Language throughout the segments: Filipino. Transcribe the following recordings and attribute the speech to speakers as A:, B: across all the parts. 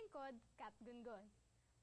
A: lingkod, Kat Gungon.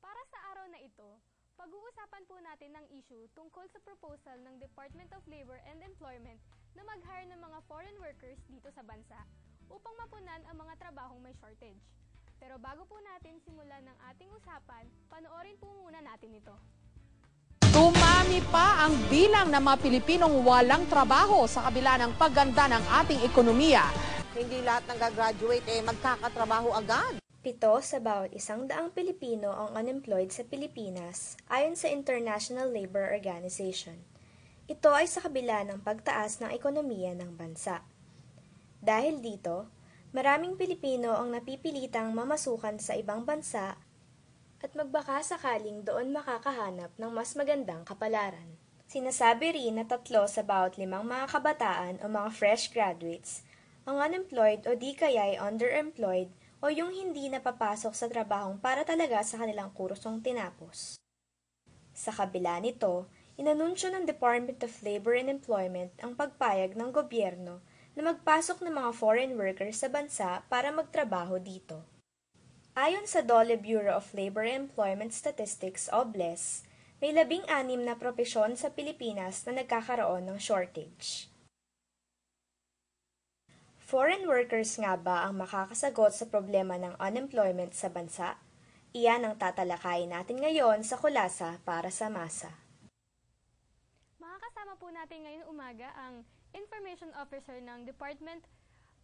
A: Para sa araw na ito, pag-uusapan po natin ng issue tungkol sa proposal ng Department of Labor and Employment na mag-hire ng mga foreign workers dito sa bansa upang mapunan ang mga trabahong may shortage. Pero bago po natin simulan ng ating usapan, panoorin po muna natin ito.
B: Dumami pa ang bilang ng mga Pilipinong walang trabaho sa kabila ng pagganda ng ating ekonomiya.
C: Hindi lahat ng gagraduate magkakatrabaho agad.
D: 7 sa bawat 100 Pilipino ang unemployed sa Pilipinas ayon sa International Labour Organization. Ito ay sa kabila ng pagtaas ng ekonomiya ng bansa. Dahil dito, maraming Pilipino ang napipilitang mamasukan sa ibang bansa at magbaka sakaling doon makakahanap ng mas magandang kapalaran. Sinasabi rin na 3 sa bawat 5 mga kabataan o mga fresh graduates ang unemployed o di kaya'y underemployed o yung hindi napapasok sa trabahong para talaga sa kanilang kursong tinapos. Sa kabila nito, inanunsyo ng Department of Labor and Employment ang pagpayag ng gobyerno na magpasok ng mga foreign workers sa bansa para magtrabaho dito. Ayon sa Dole Bureau of Labor and Employment Statistics o BLES, may 16 na propesyon sa Pilipinas na nagkakaroon ng shortage. Foreign workers nga ba ang makakasagot sa problema ng unemployment sa bansa? Iyan ang tatalakayin natin ngayon sa Kulasa para sa Masa.
A: Makakasama po natin ngayon umaga ang Information Officer ng Department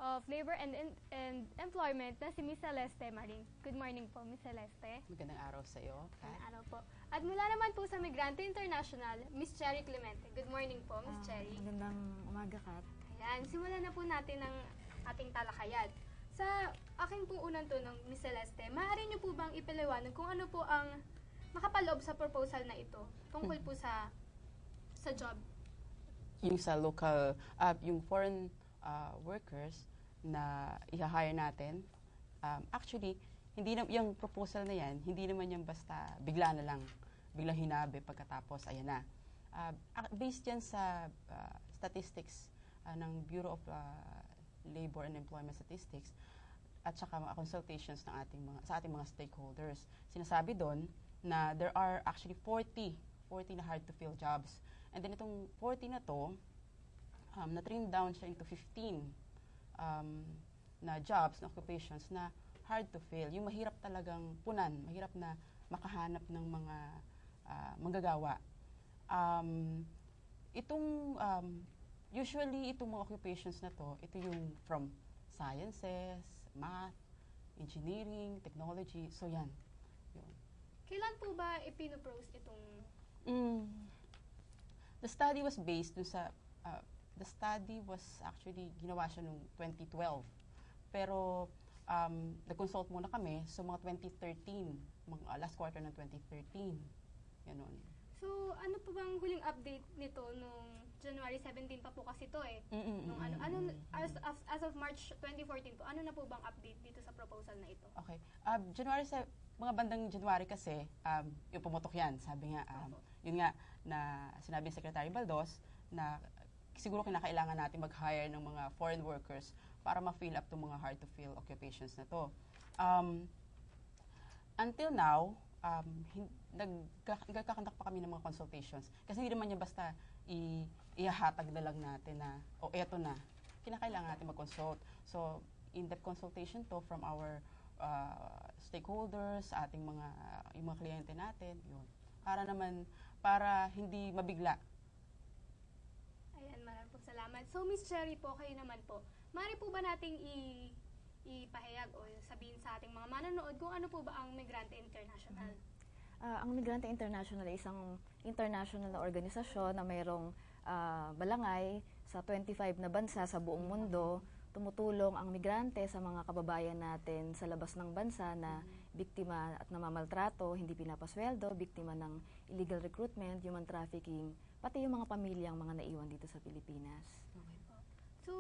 A: of Labor and Employment na si Ms. Celeste Maring. Good morning po, Ms. Celeste.
B: Magandang araw sa iyo.
A: Magandang araw po. At mula naman po sa Migrante International, Ms. Cherry Clemente. Good morning po, Ms. Cherry.
E: Magandang umaga, Kat.
A: Ayan, simulan na po natin ang ating talakayan. Sa aking pong unang tanong, Ms. Celeste, maaari niyo po bang ipaliwanag kung ano po ang makapaloob sa proposal na ito tungkol po sa job?
F: Yung sa local, yung foreign workers na i-hire natin, actually, hindi na, yung proposal na yan, hindi naman yan basta bigla na lang, biglang hinabi pagkatapos, ayan na. Based yan sa statistics ng Bureau of Labor and Employment Statistics at saka mga consultations ng sa ating mga stakeholders. Sinasabi doon na there are actually 40 na hard to fill jobs. And then itong 40 na to, na-trim down siya into 15 na jobs, na occupations na hard to fill. Yung mahirap talagang punan, mahirap na makahanap ng mga manggagawa. Usually, itong mga occupations na to, ito yung from sciences, math, engineering, technology, so yan. Yun.
A: Kailan po ba ipinopose itong...
F: The study was based dun sa... the study was actually, ginawa siya noong 2012. Pero, nag-consult muna kami sa mga 2013, last quarter ng 2013. Ganun.
A: So, ano po bang huling update nito nung January 17 pa po kasi ito eh? As of March 2014 po, ano na po bang update dito sa proposal na ito?
F: Okay. Mga bandang January kasi, yung pumutok yan. Sabi nga, yun nga, na sinabi ni Secretary Baldos, na siguro kinakailangan natin mag-hire ng mga foreign workers para ma-fill up itong mga hard-to-fill occupations na to. Until now, nagkakandak pa kami ng mga consultations. Kasi hindi naman yan basta ihahatag na lang natin na, eto na. Kinakailangan natin mag-consult. So, in-depth consultation to from our stakeholders, yung mga kliyente natin, yun. Para hindi mabigla.
A: Ayan, maraming po salamat. So, Ms. Cherry po, kayo naman po, maaari po ba nating ipahayag o sabihin sa ating mga manonood kung ano po ba ang Migrante International?
E: Ang Migrante International ay isang international na organisasyon na mayroong balangay sa 25 na bansa sa buong mundo. Tumutulong ang migrante sa mga kababayan natin sa labas ng bansa na biktima at namamaltrato, hindi pinapasweldo, biktima ng illegal recruitment, human trafficking, pati yung mga pamilyang mga naiwan dito sa Pilipinas.
A: Okay po. So,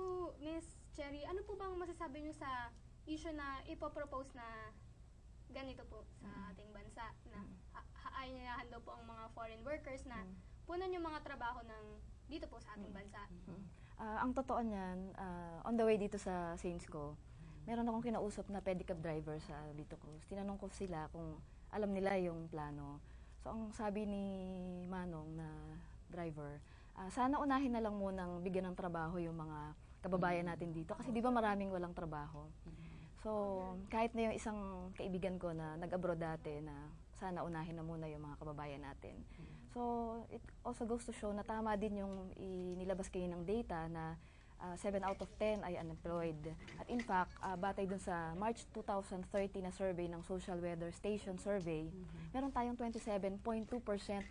A: Ms. Cherry, ano po bang masasabi niyo sa issue na ipopropose na ganito po sa ating bansa na haayaan daw po ang mga foreign workers na punan yung mga trabaho ng dito po sa ating bansa?
E: Ang totoo niyan, on the way dito sa Saints Go, Meron akong kinausap na pedicab driver sa Vito Cruz. Tinanong ko sila kung alam nila yung plano. So, ang sabi ni Manong na driver, sana unahin na lang munang bigyan ng trabaho yung mga kababayan natin dito. Kasi di ba maraming walang trabaho. So, kahit na yung isang kaibigan ko na nag-abroad dati na sana unahin na muna yung mga kababayan natin. So, it also goes to show na tama din yung inilabas kayo ng data na 7 out of 10 ay unemployed. At in fact, batay dun sa March 2030 na survey ng Social Weather Station Survey, meron tayong 27.2%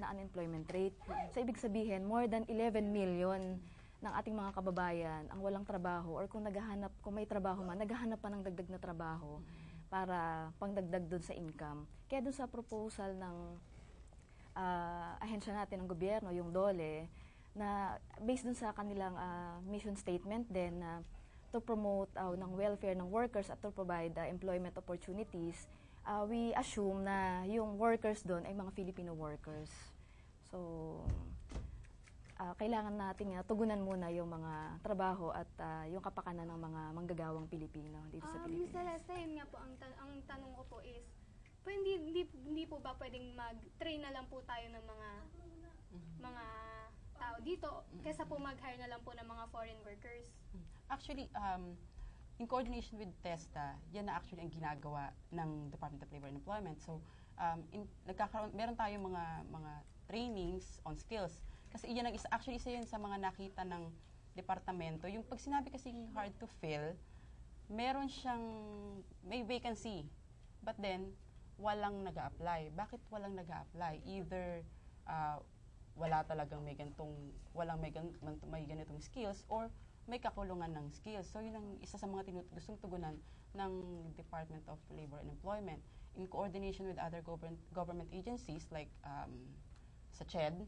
E: na unemployment rate. So, ibig sabihin, more than 11 million ng ating mga kababayan ang walang trabaho or kung may trabaho man, naghahanap pa ng dagdag na trabaho para pangdagdag dun sa income. Kaya dun sa proposal ng ahensya natin ng gobyerno, yung DOLE, na based dun sa kanilang mission statement din na to promote ng welfare ng workers at to provide employment opportunities, we assume na yung workers dun ay mga Filipino workers. So, kailangan nating tugunan muna yung mga trabaho at yung kapakanan ng mga manggagawang Pilipino dito sa Pilipinas.
A: Ms. Celeste, yun nga po, ang tanong ko po is, hindi po ba pwedeng mag-train na lang po tayo ng mga tao dito kaysa po mag-hire na lang po ng mga foreign workers?
F: Actually, in coordination with TESTA, yan na actually ang ginagawa ng Department of Labor and Employment. So, meron tayong mga trainings on skills. Kasi iyan ang isa yan sa mga nakita ng departamento. Yung pag sinabi kasing hard to fill, may vacancy. But then, walang nag-a-apply. Bakit walang nag-a-apply? Either wala talagang may ganitong skills or may kakulungan ng skills. So, yun ang isa sa mga gustong tugunan ng Department of Labor and Employment in coordination with other government agencies like sa CHED.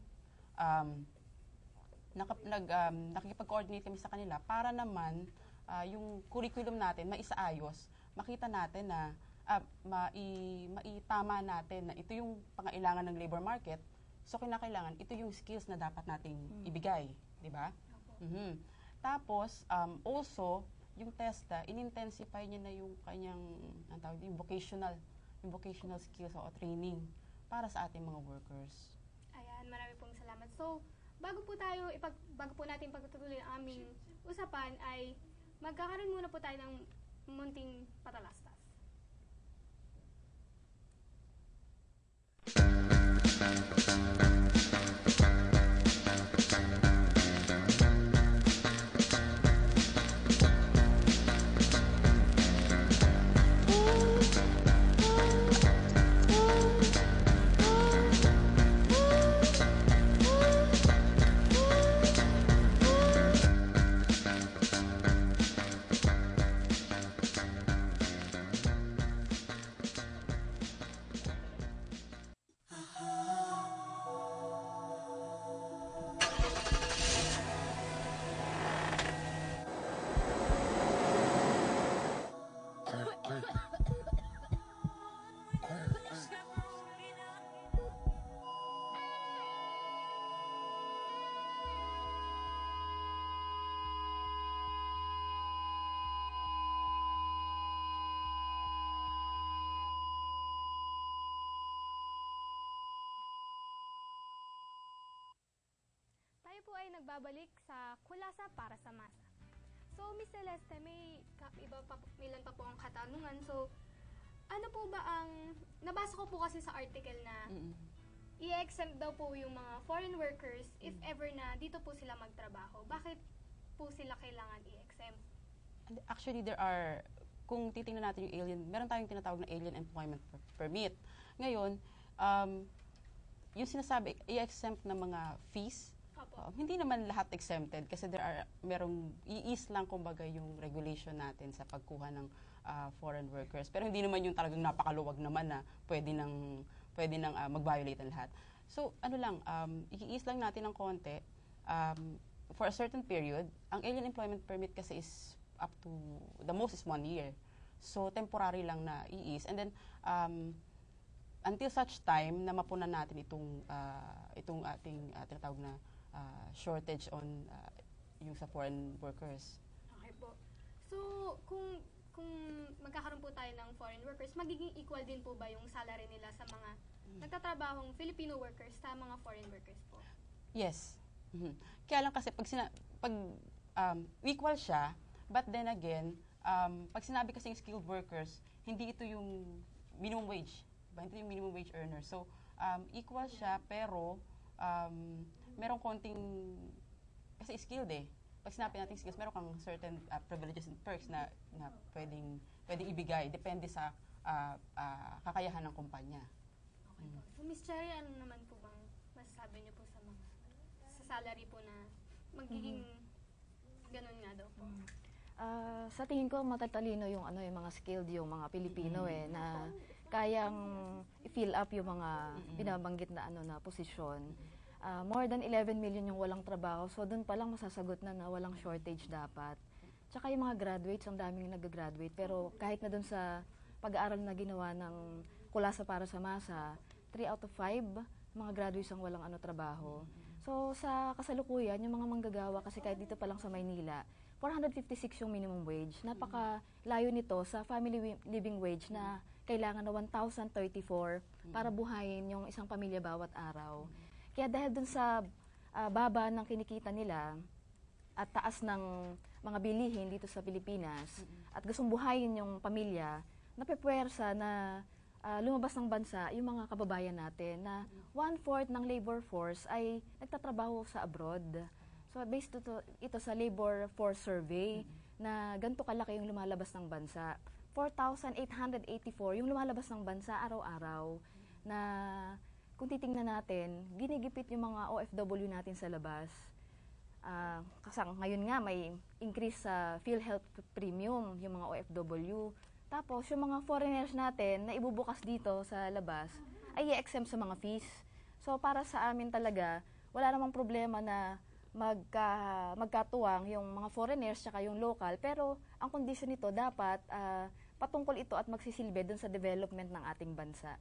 F: Nakikipag-coordinate kami sa kanila para naman yung curriculum natin maisaayos, makita natin na maitama natin na ito yung pangailangan ng labor market, so kinakailangan ito yung skills na dapat nating ibigay, di ba? Tapos also yung TESTA, in-intensify niya na yung kanyang yung vocational skills o training para sa ating mga workers.
A: Ayan, marami pong salamat. So, bago po natin pagtutuloy ang aming usapan ay magkakaroon muna po tayo ng munting patalastas. Tayo po ay nagbabalik sa Kulasa para sa Masa. So, Miss Celeste, may ilan pa po ang katanungan. So, ano po ba nabasa ko po kasi sa article na i-exempt daw po yung mga foreign workers if ever na dito po sila magtrabaho. Bakit po sila kailangan i-exempt?
F: Actually, kung titingnan natin yung meron tayong tinatawag na Alien Employment Permit. Ngayon, yung sinasabi, i-exempt na mga fees, hindi naman lahat exempted kasi merong iis lang kumbaga yung regulation natin sa pagkuha ng foreign workers. Pero hindi naman yung talagang napakaluwag naman na pwede nang mag-violate ang lahat. So, iis lang natin ng konti for a certain period. Ang Alien Employment Permit kasi is up to, the most is 1 year. So, temporary lang na iis. And then, until such time na mapunan natin itong ating tinatawag na shortage on yung sa foreign workers.
A: Okay po. So, kung kung magkakaroon po tayo ng foreign workers, magiging equal din po ba yung salary nila sa mga nagtatrabahong Filipino workers sa mga foreign workers po?
F: Yes. Mhm. Kaya lang kasi pag equal siya, but then again, pag sinabi kasing skilled workers, hindi ito yung minimum wage. Diba? Hindi yung minimum wage earner. So, equal siya, pero merong konting, kasi skilled eh. Pag sinabi natin skills, meron kang certain privileges and perks na pwedeng ibigay. Depende sa kakayahan ng kumpanya.
A: Okay po. So, Ms. Cherry, ano naman po bang masasabi niyo po sa salary po na magiging ganun nga daw po?
E: Sa tingin ko matatalino yung yung mga skilled yung mga Pilipino na kayang i-fill up yung mga binabanggit na na posisyon. More than 11 million yung walang trabaho, so doon pa lang masasagot na walang shortage dapat. Tsaka yung mga graduates, ang daming nag-graduate, pero kahit na doon sa pag-aaral na ginawa ng Kulasa para sa Masa, 3 out of 5 mga graduates ang walang trabaho. So sa kasalukuyan, yung mga manggagawa, kasi kahit dito pa lang sa Maynila, 456 yung minimum wage. Napaka-layo nito sa family living wage na kailangan na 1,034 para buhayin yung isang pamilya bawat araw. Kaya dahil dun sa baba ng kinikita nila at taas ng mga bilihin dito sa Pilipinas at gustong buhayin yung pamilya, napepwersa na lumabas ng bansa yung mga kababayan natin na 1/4 ng labor force ay nagtatrabaho sa abroad. So based ito sa labor force survey na ganito kalaki yung lumalabas ng bansa. 4,884 yung lumalabas ng bansa araw-araw na kung titingnan natin, ginigipit yung mga OFW natin sa labas. Kasi ngayon nga may increase sa PhilHealth premium yung mga OFW. Tapos yung mga foreigners natin na ibubukas dito sa labas ay i-exempt sa mga fees. So para sa amin talaga, wala namang problema na magkatuwang yung mga foreigners tsaka yung local, pero ang condition nito dapat patungkol ito at magsisilbi dun sa development ng ating bansa.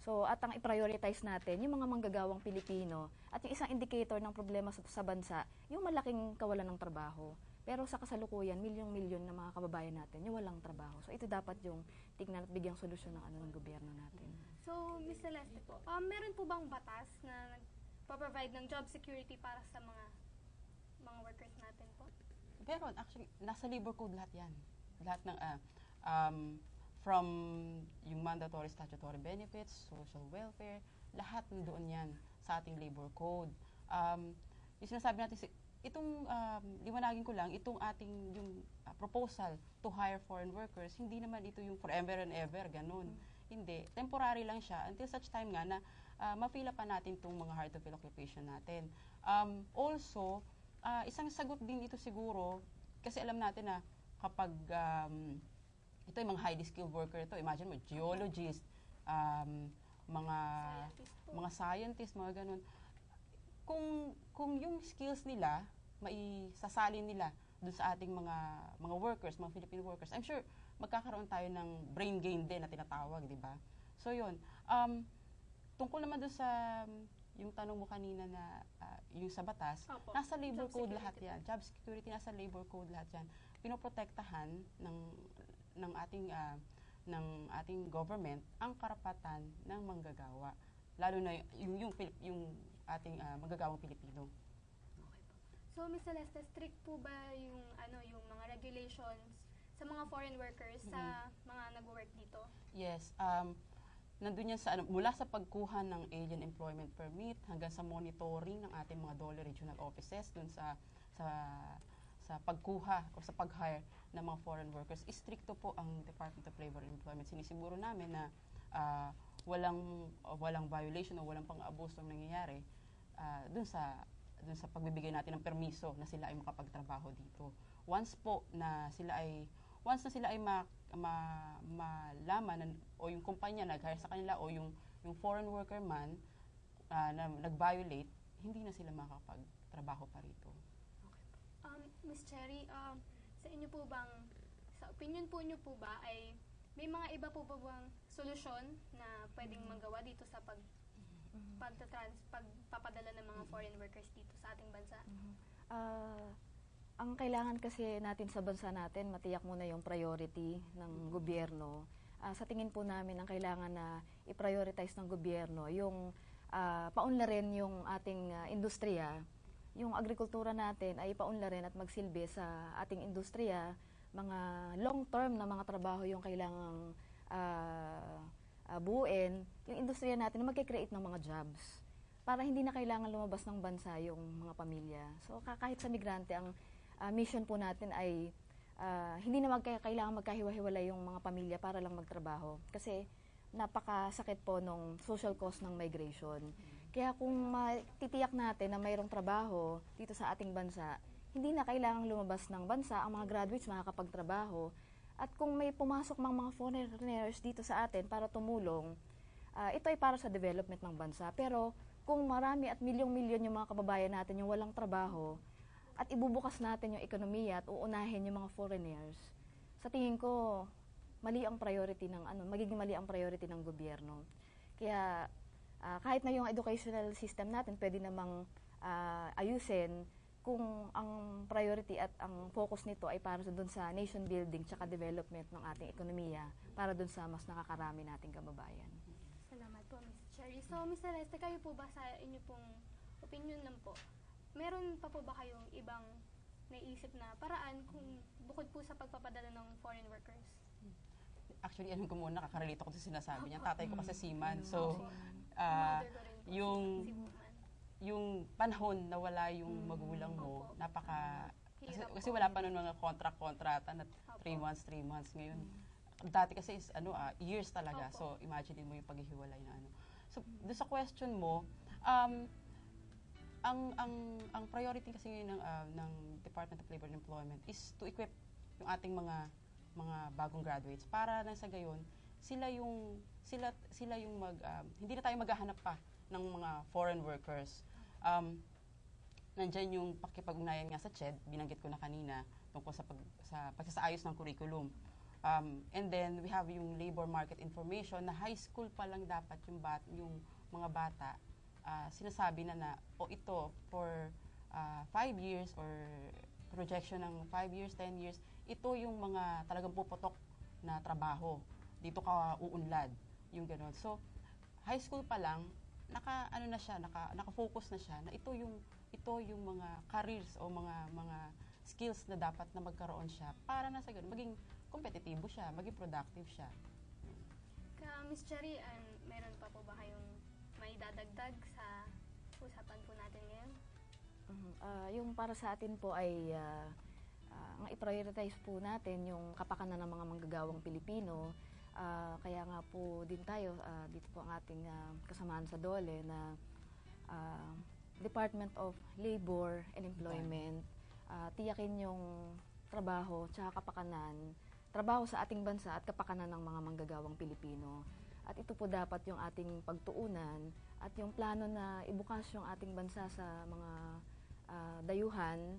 E: So at ang i-prioritize natin yung mga manggagawang Pilipino at yung isang indicator ng problema sa bansa, yung malaking kawalan ng trabaho. Pero sa kasalukuyan, milyong-milyon na mga kababayan natin yung walang trabaho. So ito dapat yung tignan at bigyang solusyon ng gobyerno natin.
A: So, Ms. Celeste po, meron po bang batas na nagpa-provide ng job security para sa mga workers natin po?
F: Pero actually, nasa labor code lahat yan. Lahat ng, from yung mandatory statutory benefits, social welfare, lahat doon yan sa ating labor code. Yung sinasabi natin, itong, liwanagin ko lang, itong ating yung proposal to hire foreign workers, hindi naman ito yung forever and ever, ganun. Hindi. Temporary lang siya until such time nga na ma-fill up pa natin itong mga hard-to-fill occupation natin. Also, isang sagot din ito siguro, kasi alam natin na kapag ito yung mga highly skilled worker ito, imagine mo, geologist, mga scientist, mga ganun. Kung yung skills nila, maisasalin nila dun sa ating mga workers, mga Filipino workers, I'm sure magkakaroon tayo ng brain gain din na tinatawag, di ba? So yun, tungkol naman dun sa yung tanong mo kanina na yung sa batas,
A: Opo.
F: nasa labor
A: Job
F: code
A: security
F: lahat yan. Job security, nasa labor code lahat yan. Pinoprotektahan ng ating government ang karapatan ng manggagawa. Lalo na yung ating manggagawang Pilipino.
A: So, Ms. Celeste, strict po ba yung mga regulations sa mga foreign workers sa mga nag-work dito?
F: Yes. Nandun yan sa, mula sa pagkuha ng alien employment permit hanggang sa monitoring ng ating mga DOLE regional offices dun sa pagkuha o sa pag-hire ng mga foreign workers. Istrikto po ang Department of Labor and Employment. Sinisiguro namin na walang violation o walang pang-abuso ang nangyayari dun sa pagbibigay natin ng permiso na sila ay makapagtrabaho dito. Once na sila ay malaman o yung kumpanya nag-hire sa kanila o yung foreign worker man na nag-violate, hindi na sila makapagtrabaho pa rito.
A: Ms. Cherry, sa inyo po bang, sa opinion po niyo po ba ay may mga iba po ba bang solusyon na pwedeng magawa dito sa pagpapadala ng mga foreign workers dito sa ating bansa?
E: Ang kailangan kasi natin sa bansa natin, matiyak muna yung priority ng gobyerno. Sa tingin po namin, ang kailangan na i-prioritize ng gobyerno, yung paunlarin yung ating industriya, yung agrikultura natin ay paunlarin at magsilbi sa ating industriya, mga long-term na mga trabaho yung kailangang buuin, yung industriya natin na magkikreate ng mga jobs para hindi na kailangan lumabas ng bansa yung mga pamilya. So kahit sa migrante, ang mission po natin ay hindi na kailangan magkahiwa-hiwalay yung mga pamilya para lang magtrabaho. Kasi napakasakit po nung social cost ng migration. Kaya kung titiyak natin na mayroong trabaho dito sa ating bansa, hindi na kailangang lumabas ng bansa, ang mga graduates makakapagtrabaho. At kung may pumasok mga foreigners dito sa atin para tumulong, ito ay para sa development ng bansa. Pero kung marami at milyong-milyon yung mga kababayan natin yung walang trabaho, at ibubukas natin yung ekonomiya at uunahin yung mga foreigners, sa tingin ko, magiging mali ang priority ng gobyerno. Kaya kahit na yung educational system natin, pwede namang ayusin kung ang priority at ang focus nito ay para doon sa nation building tsaka development ng ating ekonomiya para doon sa mas nakakarami nating kababayan.
A: Salamat po, Ms. Cherry. So, Ms. Celeste, kayo po ba sa inyo pong opinion lang po, meron pa po ba kayong ibang naisip na paraan kung bukod po sa pagpapadala ng foreign workers?
F: Actually, alam ko muna, kakarelate ako sa sinasabi niya. Tatay ko kasi seaman. So,
A: Mother ko rin po,
F: yung
A: si woman.
F: yung panahon na wala yung magulang mo,
A: Opo.
F: kasi wala pa nun mga kontrata na 3 months ngayon. Dati kasi is years talaga.
A: Opo.
F: So imagine mo yung paghihiwalay na ano. So doon sa question mo, ang priority kasi ngayon ng Department of Labor and Employment is to equip yung ating mga bagong graduates para nang sa gayon sila yung hindi na tayo maghahanap pa ng mga foreign workers. Nandyan yung pakikipag-ugnayan nga sa CHED, binanggit ko na kanina, tungkol sa pagsasaayos ng curriculum. And then, we have yung labor market information na high school pa lang dapat yung mga bata, sinasabi na ito for 5 years or projection ng 5 years, 10 years, ito yung mga talagang puputok na trabaho. Dito ka uunlad, yung gano'n. So, high school pa lang, naka-focus na siya na ito yung mga careers o mga skills na dapat na magkaroon siya para na sa ganun maging kompetitibo siya, maging productive siya.
A: Ms. Cherry, meron pa po ba kayong may dadagdag sa usapan po natin ngayon?
E: Yung para sa atin po ay ang i-prioritize po natin yung kapakanan ng mga manggagawang Pilipino. Kaya nga po din tayo, dito po ang ating kasamahan sa DOLE na Department of Labor and Employment, tiyakin yung trabaho tsaka kapakanan, trabaho sa ating bansa at kapakanan ng mga manggagawang Pilipino. At ito po dapat yung ating pagtuunan at yung plano na ibukas yung ating bansa sa mga dayuhan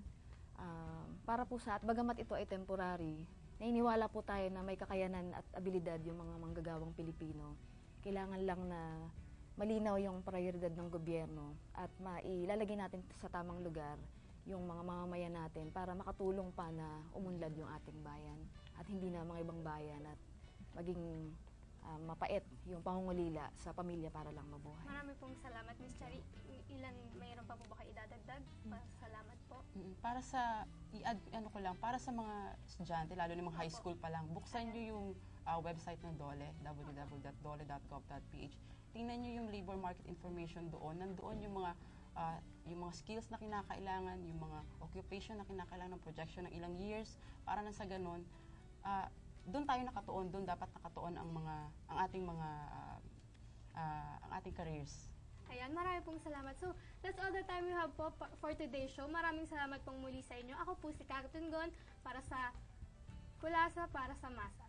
E: para po at bagamat ito ay temporary, nainiwala po tayo na may kakayanan at abilidad yung mga manggagawang Pilipino. Kailangan lang na malinaw yung prioridad ng gobyerno at mailalagay natin sa tamang lugar yung mga mamamayan natin para makatulong pa na umunlad yung ating bayan at hindi na mga ibang bayan at maging mapait yung pangungulila sa pamilya para lang mabuhay.
A: Marami pong salamat, Ms. Cherry. Mayroon pa po ba kayo idadagdag? Salamat po.
F: Para sa para sa mga estudyante, lalo na mga high school pa lang, buksan niyo yung website ng DOLE, www.dole.gov.ph. Tingnan niyo yung labor market information doon. Nandoon yung mga skills na kinakailangan, yung mga occupation na kinakailangan ng projection ng ilang years para na sa ganun. Doon tayo nakatuon, doon dapat nakatuon ang ating careers.
A: Ayan, marami pong salamat. So, that's all the time we have po for today's show. Maraming salamat pong muli sa inyo. Ako po si Captain Gon para sa Kulasa para sa Masa.